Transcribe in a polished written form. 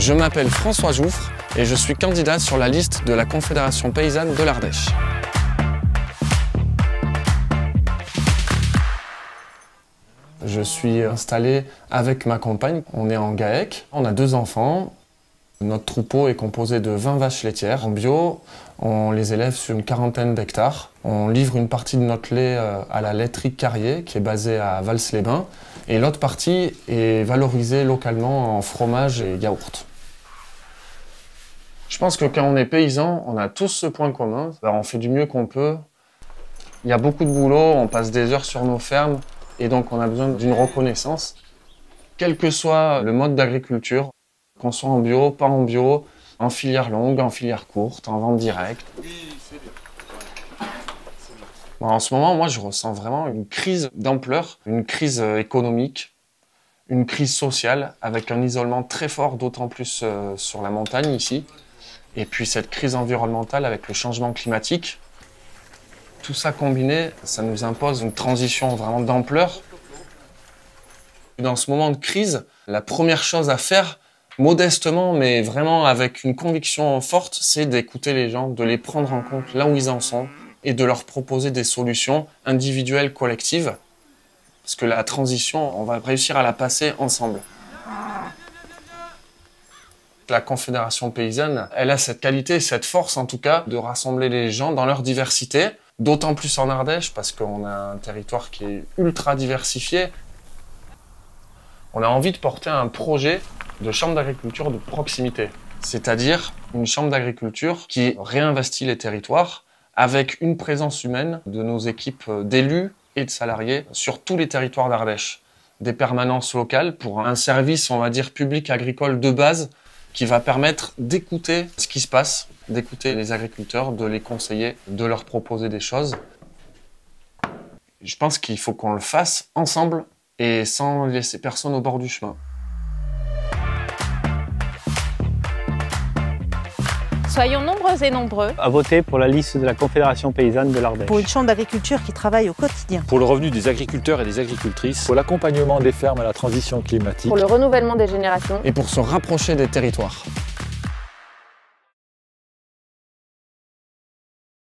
Je m'appelle François Jouffre et je suis candidat sur la liste de la Confédération paysanne de l'Ardèche. Je suis installé avec ma compagne, on est en GAEC, on a 2 enfants. Notre troupeau est composé de 20 vaches laitières. En bio, on les élève sur une quarantaine d'hectares. On livre une partie de notre lait à la laiterie Carrier, qui est basée à Vals-les-Bains. Et l'autre partie est valorisée localement en fromage et yaourt. Je pense que quand on est paysan, on a tous ce point commun. On fait du mieux qu'on peut. Il y a beaucoup de boulot, on passe des heures sur nos fermes. Et donc on a besoin d'une reconnaissance. Quel que soit le mode d'agriculture, qu'on soit en bio, pas en bio, en filière longue, en filière courte, en vente directe. Bon, en ce moment, moi, je ressens vraiment une crise d'ampleur, une crise économique, une crise sociale, avec un isolement très fort, d'autant plus sur la montagne ici. Et puis cette crise environnementale avec le changement climatique. Tout ça combiné, ça nous impose une transition vraiment d'ampleur. Dans ce moment de crise, la première chose à faire, modestement, mais vraiment avec une conviction forte, c'est d'écouter les gens, de les prendre en compte là où ils en sont et de leur proposer des solutions individuelles, collectives. Parce que la transition, on va réussir à la passer ensemble. La Confédération paysanne, elle a cette qualité, cette force en tout cas, de rassembler les gens dans leur diversité, d'autant plus en Ardèche, parce qu'on a un territoire qui est ultra diversifié. On a envie de porter un projet de chambre d'agriculture de proximité, c'est-à-dire une chambre d'agriculture qui réinvestit les territoires avec une présence humaine de nos équipes d'élus et de salariés sur tous les territoires d'Ardèche. Des permanences locales pour un service, on va dire, public agricole de base qui va permettre d'écouter ce qui se passe, d'écouter les agriculteurs, de les conseiller, de leur proposer des choses. Je pense qu'il faut qu'on le fasse ensemble et sans laisser personne au bord du chemin. Soyons nombreux et nombreux à voter pour la liste de la Confédération paysanne de l'Ardèche. Pour une chambre d'agriculture qui travaille au quotidien. Pour le revenu des agriculteurs et des agricultrices. Pour l'accompagnement des fermes à la transition climatique. pour le renouvellement des générations. Et pour se rapprocher des territoires.